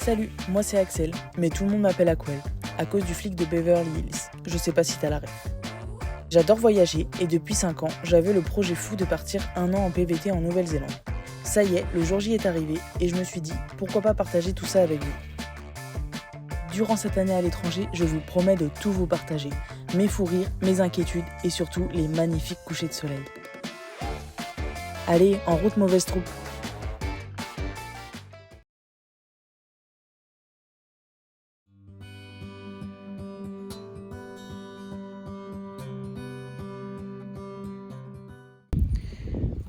Salut, moi c'est Axel, mais tout le monde m'appelle Aquel, à cause du flic de Beverly Hills. Je sais pas si t'as la ref. J'adore voyager et depuis 5 ans, j'avais le projet fou de partir 1 an en PVT en Nouvelle-Zélande. Ça y est, le jour J est arrivé et je me suis dit, pourquoi pas partager tout ça avec vous. Durant cette année à l'étranger, je vous promets de tout vous partager. Mes fous rires, mes inquiétudes et surtout les magnifiques couchers de soleil. Allez, en route mauvaise troupe.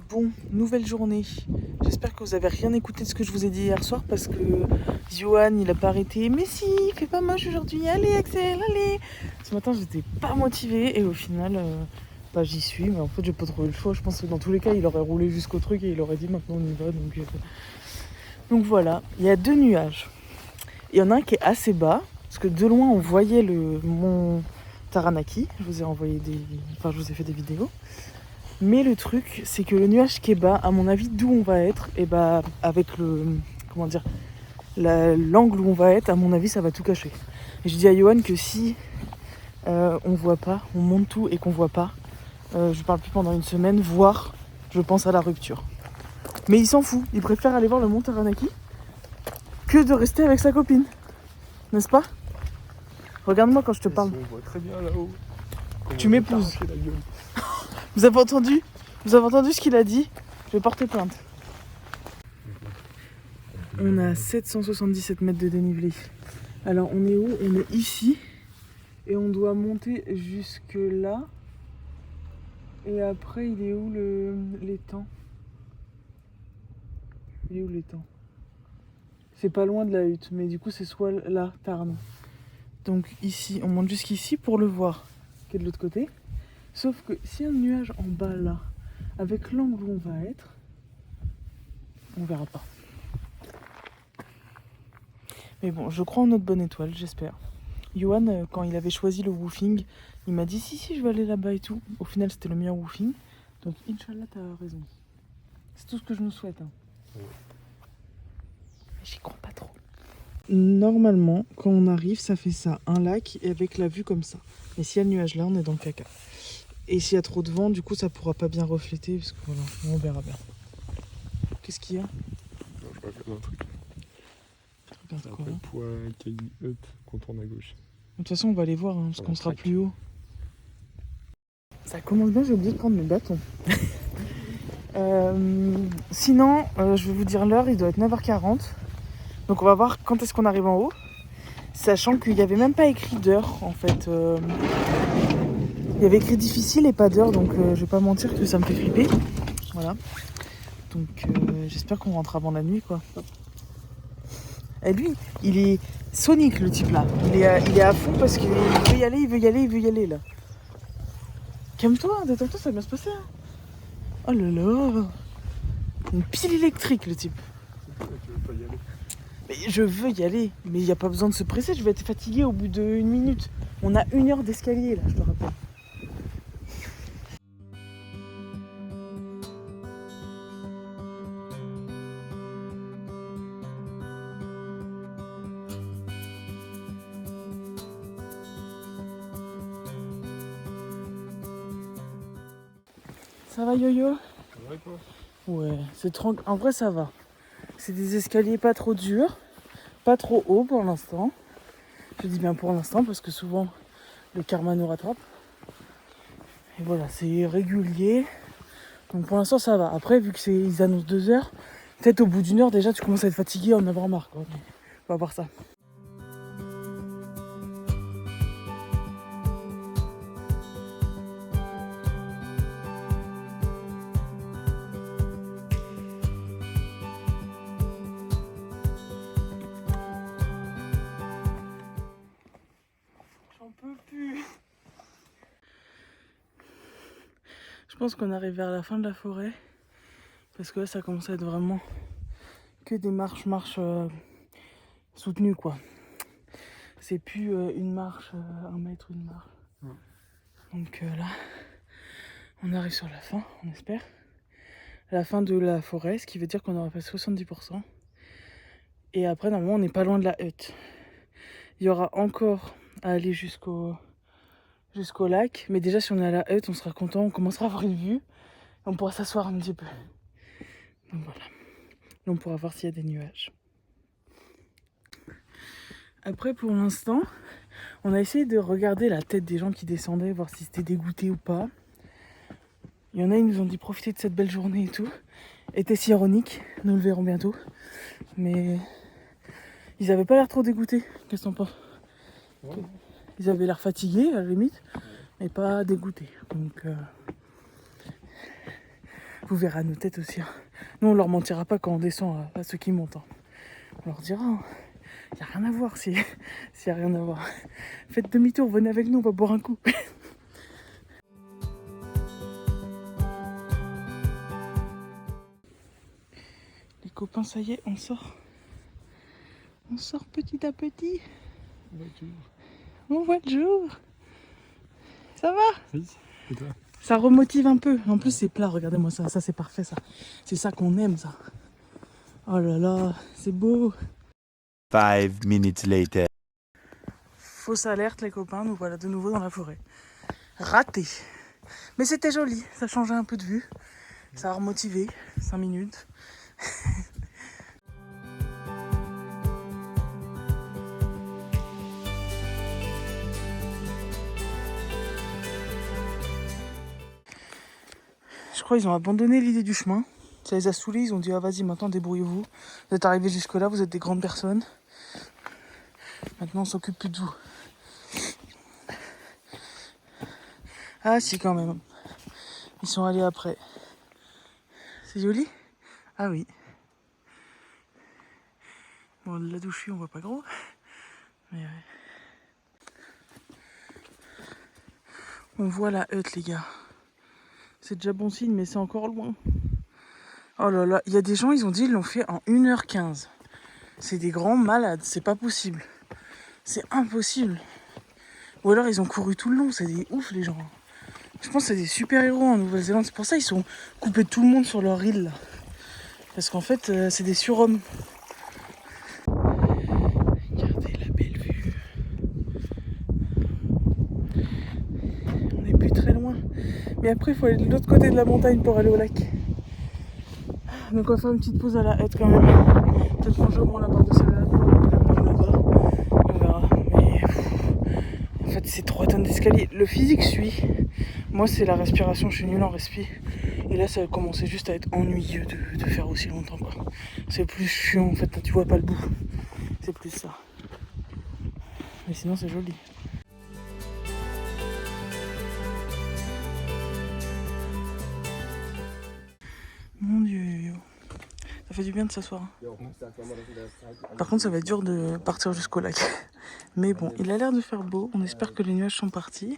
Bon, nouvelle journée. J'espère que vous avez rien écouté de ce que je vous ai dit hier soir parce que Johan il a pas arrêté. Mais si, fais pas moche aujourd'hui, allez Axel, allez. Ce matin j'étais pas motivée et au final j'y suis, mais en fait j'ai pas trouvé le choix. Je pense que dans tous les cas il aurait roulé jusqu'au truc et il aurait dit maintenant on y va. Donc voilà, il y a 2 nuages. Il y en a un qui est assez bas parce que de loin on voyait le mont Taranaki. Je vous ai fait des vidéos. Mais le truc, c'est que le nuage qui est bas, à mon avis, d'où on va être, et avec l'angle où on va être, à mon avis, ça va tout cacher. Et je dis à Johan que si on voit pas, on monte tout et qu'on voit pas, je parle plus pendant une semaine, voire je pense à la rupture. Mais il s'en fout, il préfère aller voir le mont Taranaki que de rester avec sa copine. N'est-ce pas ? Regarde-moi quand je te parle. On voit très bien là-haut. Tu m'épouses. Vous avez entendu ce qu'il a dit ? Je vais porter plainte. On a 777 mètres de dénivelé. Alors on est où ? On est ici. Et on doit monter jusque là. Et après il est où l'étang ? Il est où l'étang ? C'est pas loin de la hutte. Mais du coup c'est soit là, Tarn. Donc ici, on monte jusqu'ici pour le voir. Qui est de l'autre côté. Sauf que s'il y a un nuage en bas là, avec l'angle où on va être, on verra pas. Mais bon, je crois en notre bonne étoile, j'espère. Johan, quand il avait choisi le woofing, il m'a dit si, je vais aller là-bas et tout. Au final, c'était le meilleur woofing. Donc, Inch'Allah, t'as raison. C'est tout ce que je nous souhaite. Hein. Ouais. Mais j'y crois pas trop. Normalement, quand on arrive, ça fait ça. Un lac et avec la vue comme ça. Mais s'il y a le nuage là, on est dans le caca. Et s'il y a trop de vent, du coup, ça pourra pas bien refléter. Parce que voilà, on verra bien. Qu'est-ce qu'il y a ? Je regarde un truc. C'est un peu poids KI Hut qu'on tourne à gauche. De toute façon, on va aller voir, hein, parce qu'on sera plus haut. Ça commence bien, j'ai oublié de prendre mes bâtons. Sinon, je vais vous dire l'heure, il doit être 9h40. Donc on va voir quand est-ce qu'on arrive en haut. Sachant qu'il n'y avait même pas écrit d'heure, en fait. Il y avait écrit difficile et pas d'heure, donc je vais pas mentir que ça me fait flipper. Voilà. Donc j'espère qu'on rentre avant la nuit, quoi. Et lui, il est sonique, le type là. Il est à fond parce qu'il veut y aller là. Calme-toi, détends-toi, ça va bien se passer. Hein. Oh là là. Une pile électrique, le type. Tu veux pas y aller ? Mais je veux y aller, mais il n'y a pas besoin de se presser, je vais être fatigué au bout d'1 minute. On a 1 heure d'escalier là, je te rappelle. Ça va Yo-Yo ? Ça va quoi ? Ouais, en vrai ça va. C'est des escaliers pas trop durs, pas trop hauts pour l'instant. Je dis bien pour l'instant parce que souvent le karma nous rattrape. Et voilà, c'est régulier. Donc pour l'instant ça va. Après vu qu'ils annoncent 2 heures, peut-être au bout d'1 heure déjà tu commences à être fatigué, à en avoir marre quoi. On va voir ça. J'en peux plus. Je pense qu'on arrive vers la fin de la forêt. Parce que là ça commence à être vraiment que des marches soutenues quoi. C'est plus une marche, 1 mètre, une marche. Donc là, on arrive sur la fin, on espère. La fin de la forêt, ce qui veut dire qu'on aura fait 70%. Et après, normalement, on n'est pas loin de la hutte. Il y aura encore à aller jusqu'au lac. Mais déjà, si on est à la hutte, on sera content. On commencera à avoir une vue. On pourra s'asseoir un petit peu. Donc voilà. Et on pourra voir s'il y a des nuages. Après, pour l'instant, on a essayé de regarder la tête des gens qui descendaient, voir si c'était dégoûté ou pas. Il y en a, ils nous ont dit profiter de cette belle journée et tout. Était si ironique, nous le verrons bientôt. Mais ils avaient pas l'air trop dégoûtés. Qu'est-ce que t'en penses? Ouais. Ils avaient l'air fatigués à la limite, mais pas dégoûtés. Donc vous verrez à nos têtes aussi. Hein. Nous on leur mentira pas quand on descend à ceux qui montent. Hein. On leur dira, il n'y a rien à voir s'il y a rien à voir. Faites demi-tour, venez avec nous, on va boire un coup. Les copains, ça y est, on sort. On sort petit à petit. On voit le jour. Ça va? Oui, et toi? Ça remotive un peu. En plus, c'est plat, regardez-moi ça. Ça, c'est parfait, ça. C'est ça qu'on aime, ça. Oh là là, c'est beau. 5 minutes later. Fausse alerte, les copains. Nous voilà de nouveau dans la forêt. Raté. Mais c'était joli. Ça changeait un peu de vue. Ça a remotivé. 5 minutes. Je crois qu'ils ont abandonné l'idée du chemin. Ça les a saoulés, ils ont dit ah vas-y maintenant débrouillez-vous. Vous êtes arrivés jusque là, vous êtes des grandes personnes. Maintenant on s'occupe plus de vous. Ah si quand même. Ils sont allés après. C'est joli? Ah oui. Bon la douche on voit pas gros. Mais ouais. On voit la hutte les gars. C'est déjà bon signe, mais c'est encore loin. Oh là là, il y a des gens, ils ont dit, ils l'ont fait en 1h15. C'est des grands malades, c'est pas possible. C'est impossible. Ou alors ils ont couru tout le long, c'est des ouf les gens. Je pense que c'est des super-héros en Nouvelle-Zélande. C'est pour ça qu'ils sont coupés de tout le monde sur leur île là. Parce qu'en fait, c'est des surhommes. Regardez la belle vue. On n'est plus très loin. Mais après, il faut aller de l'autre côté de la montagne pour aller au lac. Donc on va faire une petite pause à la hutte quand même. Peut-être manger au moins la barre de céréales. On verra. Mais en fait c'est 3 tonnes d'escalier. Le physique suit. Moi c'est la respiration, je suis nul en respi. Et là ça a commencé juste à être ennuyeux de faire aussi longtemps quoi. C'est plus chiant en fait, tu vois pas le bout. C'est plus ça. Mais sinon c'est joli. Mon Dieu, ça fait du bien de s'asseoir. Par contre, ça va être dur de partir jusqu'au lac. Mais bon, il a l'air de faire beau. On espère que les nuages sont partis.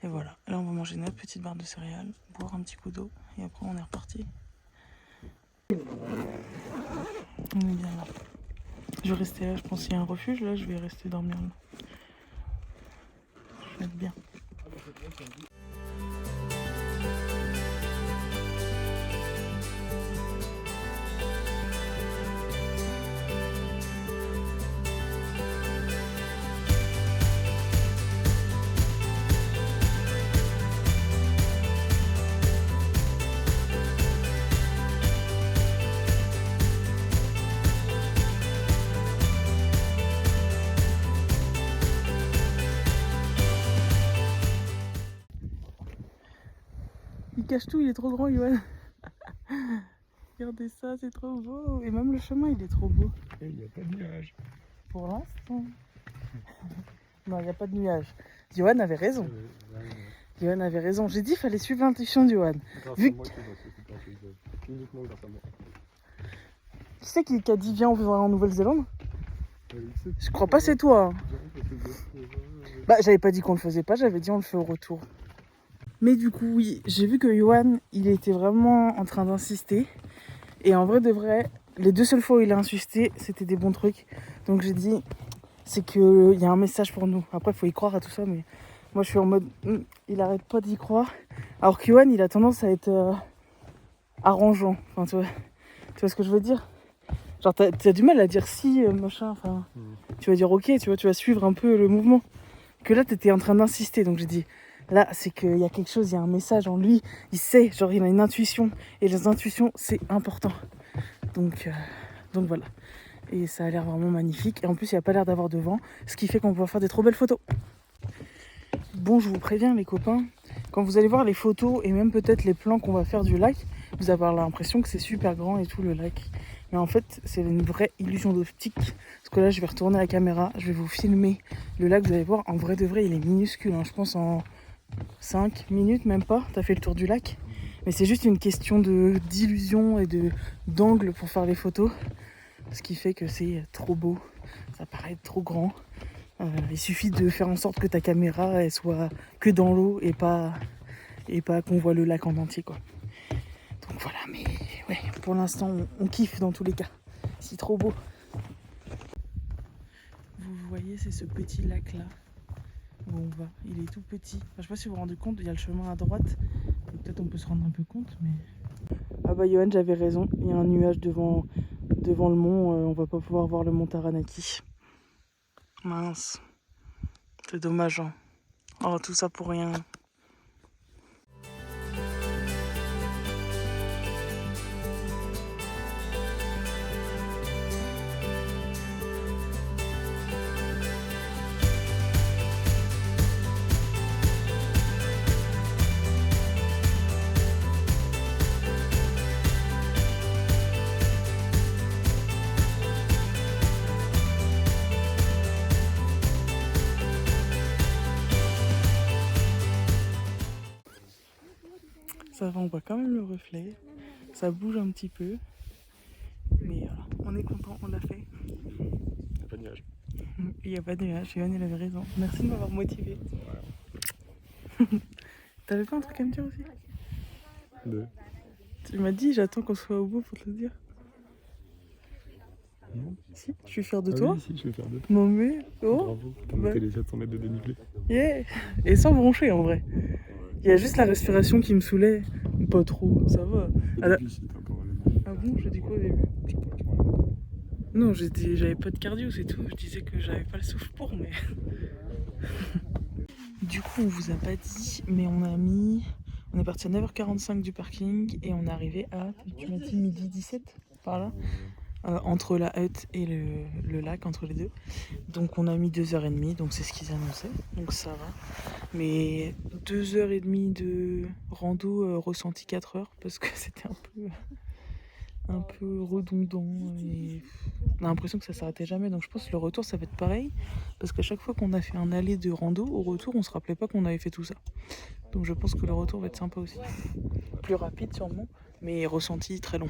Et voilà, là on va manger notre petite barre de céréales, boire un petit coup d'eau et après on est reparti. On est bien là. Je vais rester là, je pense qu'il y a un refuge. Là, je vais rester dormir là. Je vais être bien. Il cache tout, il est trop grand, Yoann. Regardez ça, c'est trop beau. Et même le chemin, il est trop beau. Et il n'y a pas de nuages. Pour l'instant. Non, il n'y a pas de nuages. Yoann avait raison. Yoann avait raison. J'ai dit qu'il fallait suivre l'intuition de Yoann. Vu que... Uniquement grâce à moi. Tu sais qui a dit viens, on va en Nouvelle-Zélande? Je crois pas c'est toi. Hein. Bah, j'avais pas dit qu'on le faisait pas, j'avais dit on le fait au retour. Mais du coup, oui, j'ai vu que Yoann, il était vraiment en train d'insister. Et en vrai de vrai, les 2 seules fois où il a insisté, c'était des bons trucs. Donc j'ai dit, c'est qu'il y a un message pour nous. Après, il faut y croire à tout ça, mais moi je suis en mode, il arrête pas d'y croire. Alors que Yoann, il a tendance à être arrangeant. Enfin, tu vois ce que je veux dire? Genre, t'as du mal à dire si, machin, enfin... Tu vas dire ok, tu vois, tu vas suivre un peu le mouvement. Que là, t'étais en train d'insister, donc j'ai dit... Là, c'est qu'il y a quelque chose, il y a un message en lui. Il sait, genre, il a une intuition. Et les intuitions, c'est important. Donc voilà. Et ça a l'air vraiment magnifique. Et en plus, il n'y a pas l'air d'avoir de vent. Ce qui fait qu'on peut faire des trop belles photos. Bon, je vous préviens, les copains. Quand vous allez voir les photos et même peut-être les plans qu'on va faire du lac, vous allez avoir l'impression que c'est super grand et tout, le lac. Mais en fait, c'est une vraie illusion d'optique. Parce que là, je vais retourner la caméra. Je vais vous filmer le lac. Vous allez voir, en vrai de vrai, il est minuscule. Hein. Je pense en 5 minutes, même pas. T'as fait le tour du lac. Mais c'est juste une question d'illusion et d'angle pour faire les photos. Ce qui fait que c'est trop beau, ça paraît trop grand. Il suffit de faire en sorte que ta caméra elle soit que dans l'eau et pas qu'on voit le lac en entier quoi. Donc voilà, mais ouais, pour l'instant on kiffe dans tous les cas. C'est trop beau. Vous voyez, c'est ce petit lac là où on va. Il est tout petit. Enfin, je sais pas si vous vous rendez compte, il y a le chemin à droite. Peut-être on peut se rendre un peu compte, mais... Ah bah Johan, j'avais raison. Il y a un nuage devant le mont. On va pas pouvoir voir le mont Taranaki. Mince. C'est dommage. Hein. Oh, tout ça pour rien. Ça va, on voit quand même le reflet. Ça bouge un petit peu. Mais voilà, on est content, on l'a fait. Il n'y a pas de nuage. Il n'y a pas de nuage, Johan il avait raison. Merci de m'avoir motivé. T'avais pas un truc à me dire aussi? Tu m'as dit, j'attends qu'on soit au bout pour te le dire. Non. Si, je suis fière de toi. Oui, si, je vais faire deux. Non mais, oh. Bravo, t'as bah. noté les 700 mètres de dénivelé. Yeah. Et sans broncher en vrai. Il y a juste la respiration qui me saoulait. Pas trop, ça va. Alors... Ah bon, j'ai dit quoi au début? Non, j'avais pas de cardio, c'est tout. Je disais que j'avais pas le souffle pour, mais... Du coup, on vous a pas dit, mais on est parti à 9h45 du parking et on est arrivé à, tu m'as dit midi 17, par là, entre la hutte et le lac, entre les deux. Donc on a mis 2h30, donc c'est ce qu'ils annonçaient, donc ça va. Mais 2h30 de rando ressenti 4h parce que c'était un peu redondant et on a l'impression que ça s'arrêtait jamais, donc je pense que le retour ça va être pareil parce qu'à chaque fois qu'on a fait un aller de rando, au retour on se rappelait pas qu'on avait fait tout ça, donc je pense que le retour va être sympa aussi, plus rapide sûrement mais ressenti très long.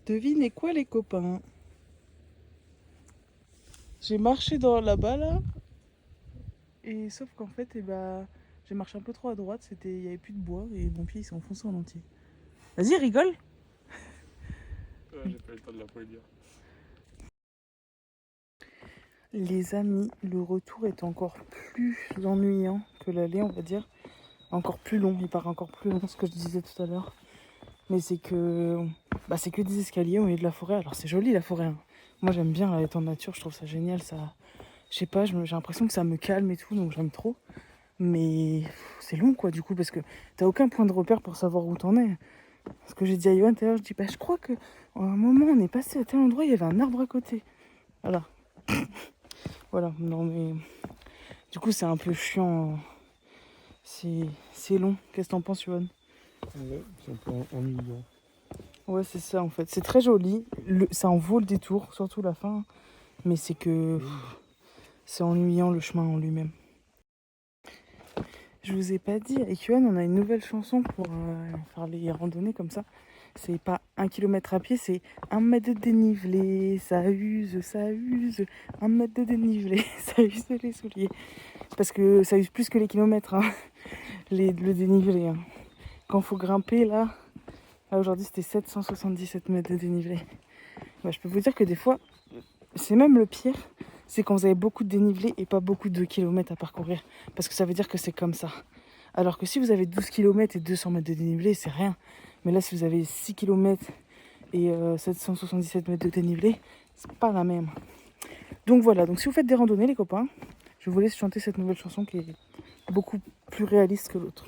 Devinez quoi les copains? J'ai marché dans là-bas là. Et sauf qu'en fait j'ai marché un peu trop à droite, il y avait plus de bois et mon pied il s'est enfoncé en entier. Vas-y rigole. J'ai pas eu le temps de l'applaudir. Les amis, le retour est encore plus ennuyant que l'aller on va dire. Encore plus long, il paraît encore plus long ce que je disais tout à l'heure. Mais c'est que des escaliers au milieu de la forêt. Alors c'est joli la forêt. Hein. Moi j'aime bien être en nature, je trouve ça génial. Ça, je sais pas, j'ai l'impression que ça me calme et tout, donc j'aime trop. Mais c'est long quoi du coup parce que t'as aucun point de repère pour savoir où t'en es. Ce que j'ai dit à Johan tout à l'heure, je dis je crois que à un moment on est passé à tel endroit, il y avait un arbre à côté. Voilà. Voilà, non mais du coup c'est un peu chiant. C'est long. Qu'est-ce que t'en penses Johan? Ouais, c'est un peu ennuyant. Ouais, c'est ça en fait. C'est très joli. Ça en vaut le détour, surtout la fin. Mais c'est que c'est ennuyant le chemin en lui-même. Je vous ai pas dit, avec Johan, on a une nouvelle chanson pour faire les randonnées comme ça. C'est pas 1 kilomètre à pied, c'est 1 mètre de dénivelé. Ça use, ça use. 1 mètre de dénivelé, ça use les souliers. Parce que ça use plus que les kilomètres, hein, le dénivelé. Hein. Quand faut grimper, là aujourd'hui c'était 777 mètres de dénivelé. Bah, je peux vous dire que des fois, c'est même le pire, c'est quand vous avez beaucoup de dénivelé et pas beaucoup de kilomètres à parcourir. Parce que ça veut dire que c'est comme ça. Alors que si vous avez 12 km et 200 mètres de dénivelé, c'est rien. Mais là, si vous avez 6 km et 777 mètres de dénivelé, c'est pas la même. Donc voilà, donc si vous faites des randonnées, les copains, je vous laisse chanter cette nouvelle chanson qui est beaucoup plus réaliste que l'autre.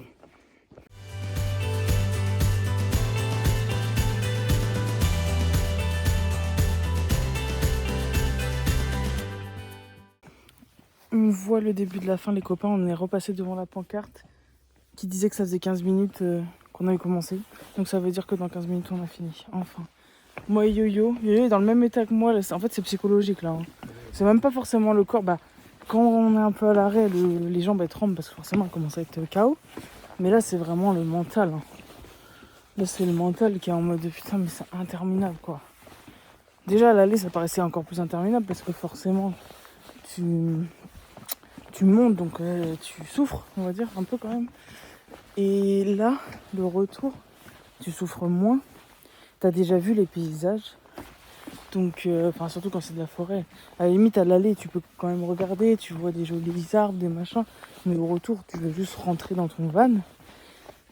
On voit le début de la fin, les copains. On est repassé devant la pancarte qui disait que ça faisait 15 minutes qu'on avait commencé. Donc ça veut dire que dans 15 minutes, on a fini. Enfin. Moi et Yo-Yo est dans le même état que moi. Là, en fait, c'est psychologique, là. Hein. C'est même pas forcément le corps. Bah, quand on est un peu à l'arrêt, les jambes, elles tremblent parce que forcément, elles commencent à être KO. Mais là, c'est vraiment le mental. Hein. Là, c'est le mental qui est en mode putain, mais c'est interminable, quoi. Déjà, à l'aller, ça paraissait encore plus interminable parce que forcément, tu montes, donc tu souffres, on va dire, un peu quand même. Et là, le retour, tu souffres moins. T'as déjà vu les paysages. Donc, surtout quand c'est de la forêt. À la limite, à l'aller, tu peux quand même regarder, tu vois des jolis arbres, des machins. Mais au retour, tu veux juste rentrer dans ton van.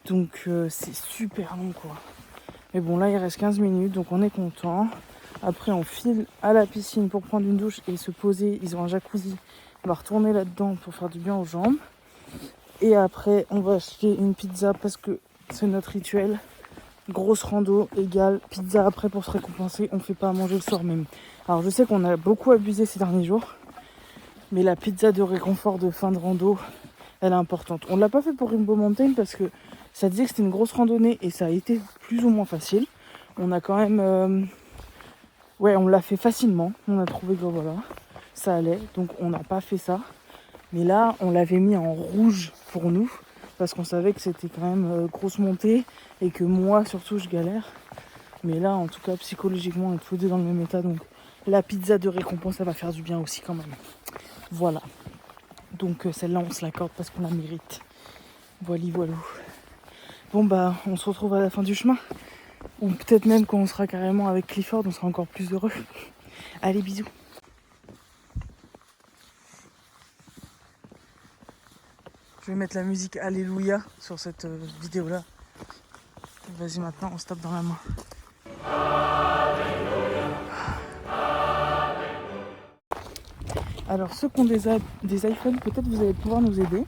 Donc, c'est super long, quoi. Mais bon, là, il reste 15 minutes, donc on est content. Après, on file à la piscine pour prendre une douche et se poser. Ils ont un jacuzzi. On va retourner là-dedans pour faire du bien aux jambes. Et après, on va acheter une pizza parce que c'est notre rituel. Grosse rando égale pizza après pour se récompenser. On ne fait pas à manger le soir même. Alors, je sais qu'on a beaucoup abusé ces derniers jours. Mais la pizza de réconfort de fin de rando, elle est importante. On ne l'a pas fait pour Rainbow Mountain parce que ça disait que c'était une grosse randonnée et ça a été plus ou moins facile. On a quand même... on l'a fait facilement. On a trouvé que voilà, ça allait. Donc on n'a pas fait ça. Mais là, on l'avait mis en rouge pour nous. Parce qu'on savait que c'était quand même grosse montée. Et que moi, surtout, je galère. Mais là, en tout cas, psychologiquement, on est tous les deux dans le même état. Donc la pizza de récompense, ça va faire du bien aussi quand même. Voilà. Donc celle-là, on se l'accorde parce qu'on la mérite. Voilà. Bon bah, on se retrouve à la fin du chemin. Ou peut-être même quand on sera carrément avec Clifford, on sera encore plus heureux. Allez, bisous. Je vais mettre la musique Alléluia sur cette vidéo-là. Vas-y, maintenant, on se tape dans la main. Alors, ceux qui ont des iPhones, peut-être vous allez pouvoir nous aider.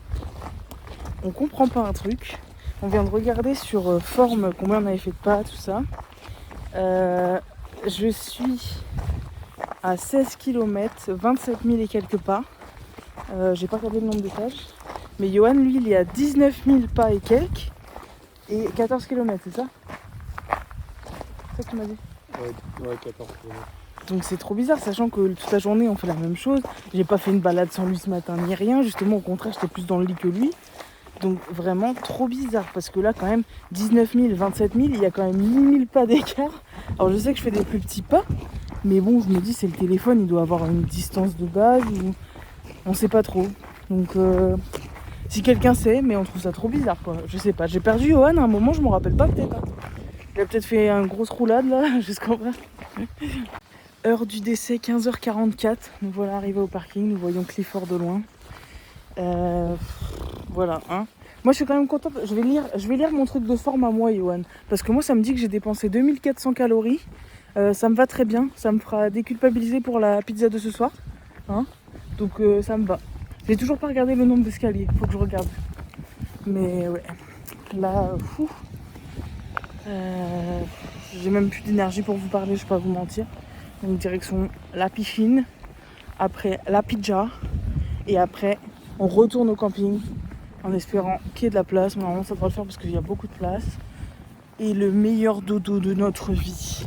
On comprend pas un truc. On vient de regarder sur Forme combien on avait fait de pas, tout ça. Je suis à 16 km, 27 000 et quelques pas. J'ai pas regardé le nombre d'étages. Mais Johan, lui, il est à 19 000 pas et quelques. Et 14 km, c'est ça? C'est ça que tu m'as dit? Ouais, 14 km. Donc c'est trop bizarre, sachant que toute la journée, on fait la même chose. J'ai pas fait une balade sans lui ce matin, ni rien. Justement, au contraire, j'étais plus dans le lit que lui. Donc vraiment trop bizarre parce que là quand même 19 000, 27 000, il y a quand même 8 000 pas d'écart. Alors je sais que je fais des plus petits pas, mais bon je me dis c'est le téléphone, il doit avoir une distance de base ou on sait pas trop. Donc si quelqu'un sait, mais on trouve ça trop bizarre quoi. Je sais pas, j'ai perdu Johan à un moment, je m'en rappelle pas peut-être. Hein. Il a peut-être fait une grosse roulade là, jusqu'en bas. Heure du décès 15h44, nous voilà arrivés au parking, nous voyons Clifford de loin. Voilà, hein. Moi je suis quand même contente, je vais lire mon truc de forme à moi, Johan. Parce que moi ça me dit que j'ai dépensé 2400 calories. Ça me va très bien, ça me fera déculpabiliser pour la pizza de ce soir. Hein. Donc ça me va. J'ai toujours pas regardé le nombre d'escaliers, faut que je regarde. Mais ouais, là, j'ai même plus d'énergie pour vous parler, je vais pas vous mentir. Donc direction la piscine, après la pizza, et après on retourne au camping en espérant qu'il y ait de la place. Mais normalement ça devrait le faire parce qu'il y a beaucoup de place. Et le meilleur dodo de notre vie.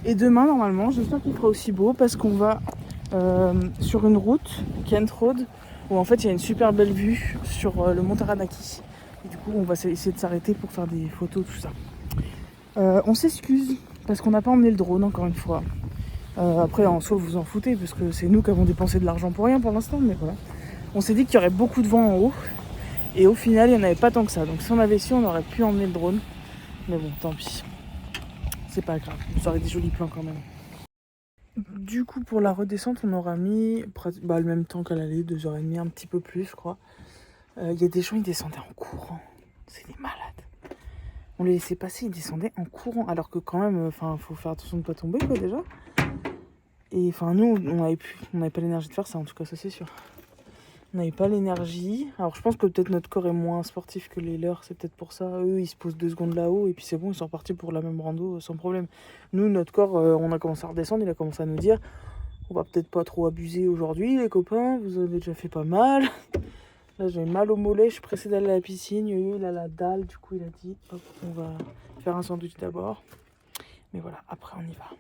Et demain normalement j'espère qu'il fera aussi beau parce qu'on va sur une route, Kent Road, où en fait il y a une super belle vue sur le mont Taranaki. Et du coup on va essayer de s'arrêter pour faire des photos, tout ça. On s'excuse parce qu'on n'a pas emmené le drone encore une fois. Après en soi vous en foutez parce que c'est nous qui avons dépensé de l'argent pour rien pour l'instant, mais voilà. On s'est dit qu'il y aurait beaucoup de vent en haut et au final il n'y en avait pas tant que ça. Donc si on avait su on aurait pu emmener le drone. Mais bon tant pis. C'est pas grave, ça aurait des jolis plans quand même. Du coup pour la redescente on aura mis le même temps qu'à l'aller, 2h30, un petit peu plus je crois. Il y a des gens ils descendaient en courant. C'est des malades. On les laissait passer, ils descendaient en courant. Alors que quand même, faut faire attention de ne pas tomber quoi déjà. Et nous, on n'avait pas l'énergie de faire ça, en tout cas ça c'est sûr. On n'avait pas l'énergie. Alors je pense que peut-être notre corps est moins sportif que les leurs, c'est peut-être pour ça. Eux ils se posent 2 secondes là-haut et puis c'est bon, ils sont repartis pour la même rando sans problème. Nous, notre corps, on a commencé à redescendre, il a commencé à nous dire on va peut-être pas trop abuser aujourd'hui les copains, vous avez déjà fait pas mal. Là j'ai mal au mollet, je suis pressée d'aller à la piscine, il a la dalle, du coup il a dit hop, on va faire un sandwich d'abord. Mais voilà, après on y va.